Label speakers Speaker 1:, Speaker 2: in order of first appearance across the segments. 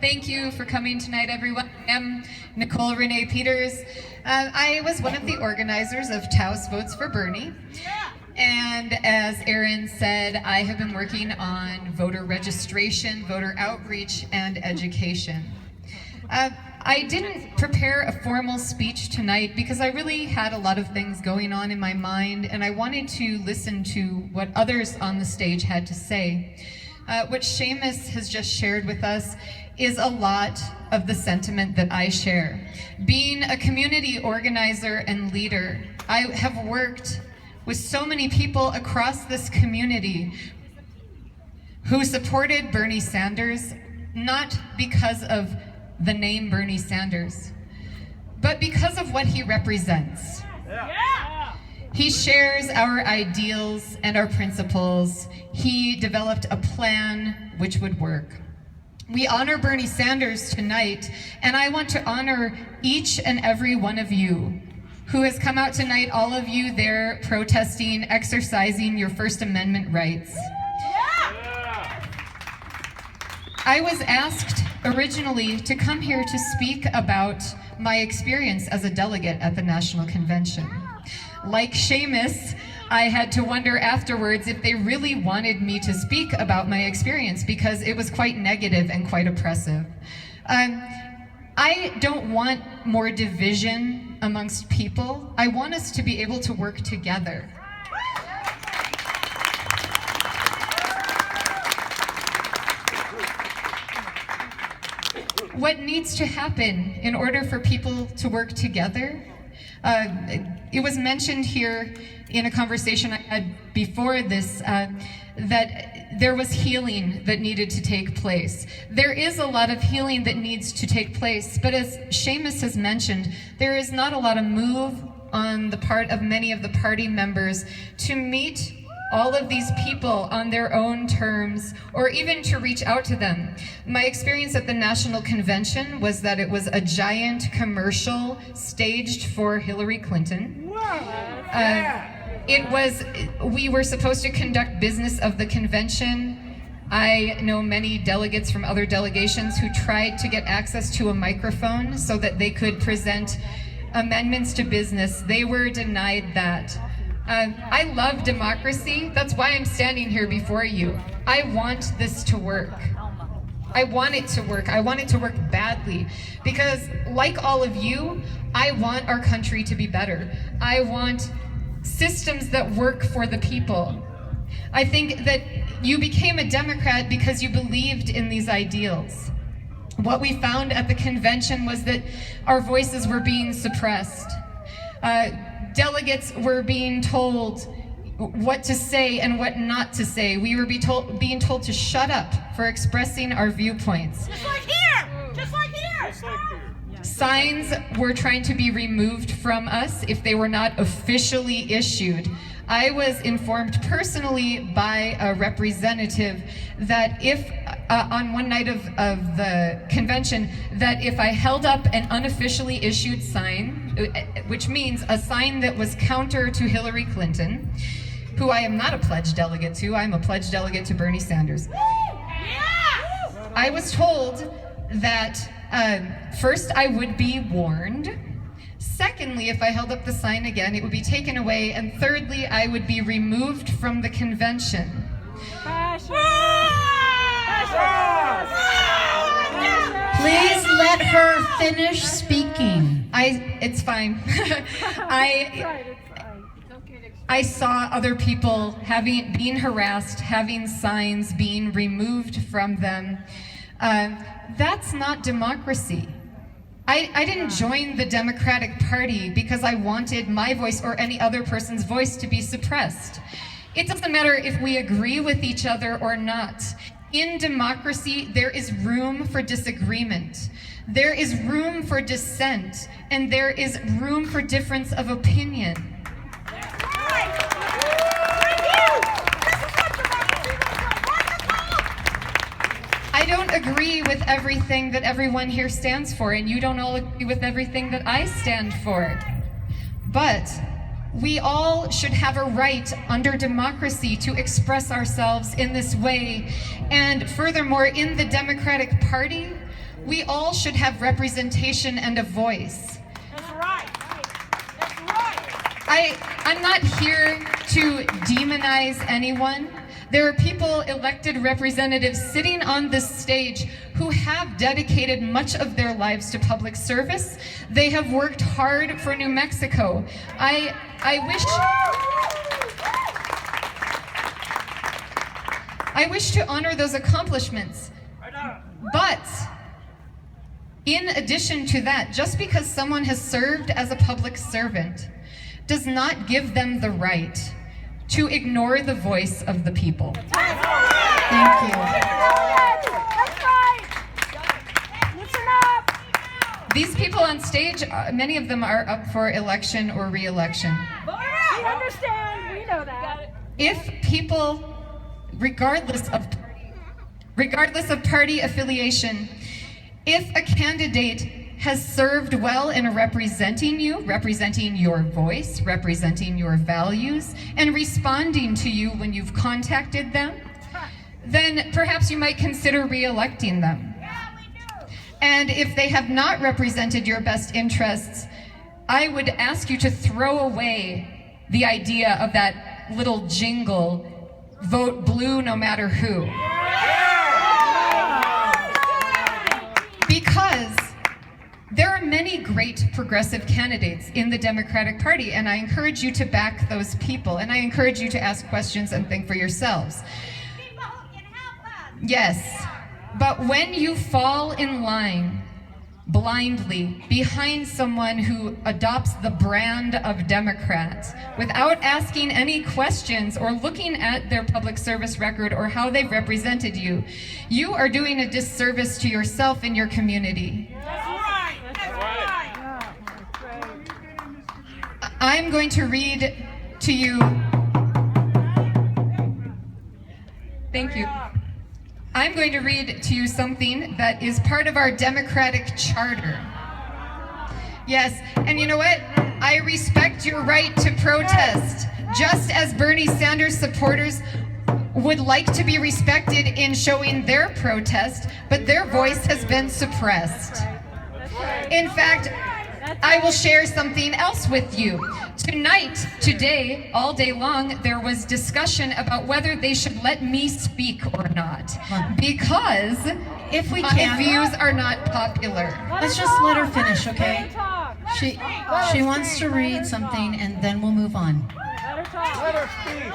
Speaker 1: Thank you for coming tonight, everyone. I am Nicole Renee Peters. I was one of the organizers of Taos Votes for Bernie. And as Erin said, I have been working on voter registration, voter outreach, and education. I didn't prepare a formal speech tonight because I really had a lot of things going on in my mind, and I wanted to listen to what others on the stage had to say. What Seamus has just shared with us is a lot of the sentiment that I share. Being a community organizer and leader, I have worked with so many people across this community who supported Bernie Sanders, not because of the name Bernie Sanders, but because of what he represents. Yeah. He shares our ideals and our principles. He developed a plan which would work. We honor Bernie Sanders tonight, and I want to honor each and every one of you who has come out tonight, all of you there protesting, exercising your First Amendment rights. I was asked originally to come here to speak about my experience as a delegate at the National Convention. Like Seamus, I had to wonder afterwards if they really wanted me to speak about my experience because it was quite negative and quite oppressive. I don't want more division amongst people. I want us to be able to work together. What needs to happen in order for people to work together? It was mentioned here in a conversation I had before this that there was healing that needed to take place. There is a lot of healing that needs to take place, but as Seamus has mentioned, there is not a lot of move on the part of many of the party members to meet all of these people on their own terms, or even to reach out to them. My experience at the National Convention was that it was a giant commercial staged for Hillary Clinton. We were supposed to conduct business of the convention. I know many delegates from other delegations who tried to get access to a microphone so that they could present amendments to business. They were denied that. I love democracy. That's why I'm standing here before you. I want this to work. I want it to work. I want it to work badly because, like all of you, I want our country to be better. I want systems that work for the people. I think that you became a Democrat because you believed in these ideals. What we found at the convention was that our voices were being suppressed. Delegates were being told what to say and what not to say. We were being told to shut up for expressing our viewpoints.
Speaker 2: Just like here! Just like here! Just like here.
Speaker 1: Signs were trying to be removed from us if they were not officially issued. I was informed personally by a representative that if, on one night of the convention, that if I held up an unofficially issued sign, which means a sign that was counter to Hillary Clinton, who I am not a pledged delegate to, I'm a pledged delegate to Bernie Sanders. I was told that first I would be warned. Secondly, if I held up the sign again, it would be taken away. And thirdly, I would be removed from the convention.
Speaker 3: Please let her finish speaking.
Speaker 1: It's fine. I saw other people being harassed, having signs being removed from them. That's not democracy. I didn't join the Democratic Party because I wanted my voice or any other person's voice to be suppressed. It doesn't matter if we agree with each other or not. In democracy, there is room for disagreement. There is room for dissent, and there is room for difference of opinion. I don't agree with everything that everyone here stands for, and you don't all agree with everything that I stand for. But we all should have a right under democracy to express ourselves in this way. And furthermore, in the Democratic Party, We all should have representation and a voice.
Speaker 2: That's right. That's right.
Speaker 1: I'm not here to demonize anyone. There are people, elected representatives, sitting on this stage who have dedicated much of their lives to public service. They have worked hard for New Mexico. I wish to honor those accomplishments. But in addition to that, just because someone has served as a public servant does not give them the right to ignore the voice of the people.
Speaker 3: Thank you.
Speaker 2: That's right. Listen up.
Speaker 1: These people on stage, many of them are up for election or re-election.
Speaker 2: We understand. We know that.
Speaker 1: If people, regardless of party affiliation, if a candidate has served well in representing you, representing your voice, representing your values, and responding to you when you've contacted them, then perhaps you might consider re-electing them. And if they have not represented your best interests, I would ask you to throw away the idea of that little jingle, vote blue no matter who. Because there are many great progressive candidates in the Democratic Party, and I encourage you to back those people, and I encourage you to ask questions and think for yourselves.
Speaker 2: People who can help us.
Speaker 1: Yes, but when you fall in line blindly behind someone who adopts the brand of Democrat without asking any questions or looking at their public service record or how they've represented you, you are doing a disservice to yourself and your community.
Speaker 2: That's right. That's right.
Speaker 1: I'm going to read to you. Thank you. I'm going to read to you something that is part of our Democratic Charter. Yes, and you know what? I respect your right to protest, just as Bernie Sanders supporters would like to be respected in showing their protest, but their voice has been suppressed. In fact, I will share something else with you. Tonight, today, all day long, there was discussion about whether they should let me speak or not, because
Speaker 3: If we
Speaker 1: my
Speaker 3: can,
Speaker 1: views are not popular.
Speaker 3: let's just let her finish, okay?
Speaker 2: Let her talk.
Speaker 3: She wants to read something and then we'll move on.
Speaker 2: Let her talk. Let her speak.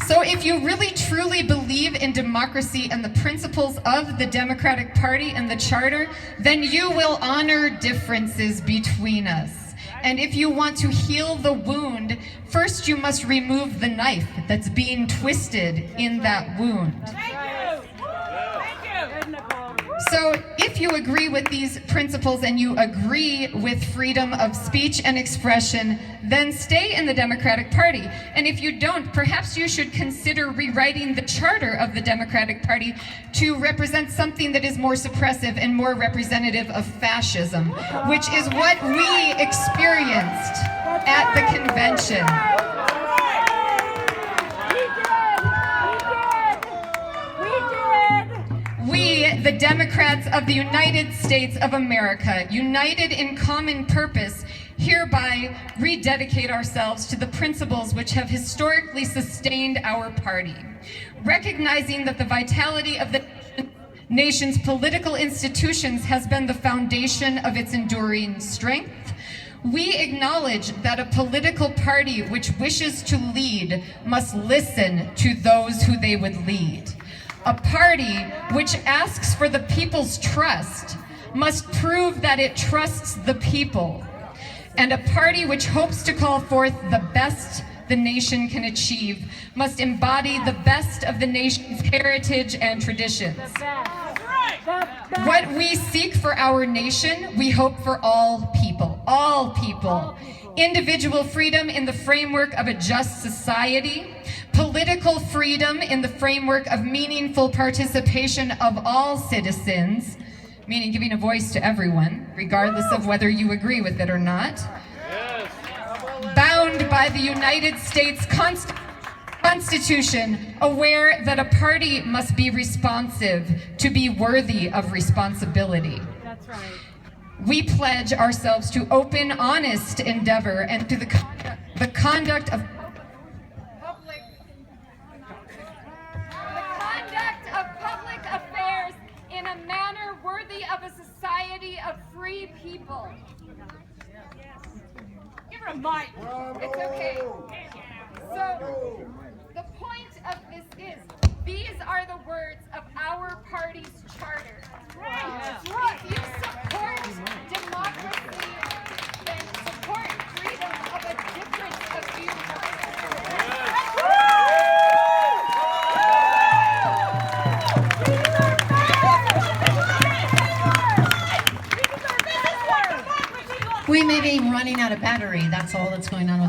Speaker 1: So if you really truly believe in democracy and the principles of the Democratic Party and the Charter, then you will honor differences between us. And if you want to heal the wound, first you must remove the knife that's being twisted in that wound.
Speaker 2: Thank you. Thank you. Good, Nicole.
Speaker 1: So if you agree with these principles and you agree with freedom of speech and expression, then stay in the Democratic Party. And if you don't, perhaps you should consider rewriting the charter of the Democratic Party to represent something that is more suppressive and more representative of fascism, which is what we experienced at the convention. We, the Democrats of the United States of America, united in common purpose, hereby rededicate ourselves to the principles which have historically sustained our party. Recognizing that the vitality of the nation's political institutions has been the foundation of its enduring strength, we acknowledge that a political party which wishes to lead must listen to those who they would lead. A party which asks for the people's trust must prove that it trusts the people. And a party which hopes to call forth the best the nation can achieve must embody the best of the nation's heritage and traditions. What we seek for our nation, we hope for all people. All people. Individual freedom in the framework of a just society. Political freedom in the framework of meaningful participation of all citizens, meaning giving a voice to everyone, regardless of whether you agree with it or not. Bound by the United States Constitution Constitution, aware that a party must be responsive to be worthy of responsibility.
Speaker 2: That's right.
Speaker 1: We pledge ourselves to open, honest endeavor and to the conduct of public affairs in a manner worthy of a society of free people.
Speaker 2: Give her a mic.
Speaker 1: It's okay. So, the point of this is, these are the words of our party's charter. If you support democracy, then support freedom of a difference of view.
Speaker 3: We may be running out of battery. That's all that's going on with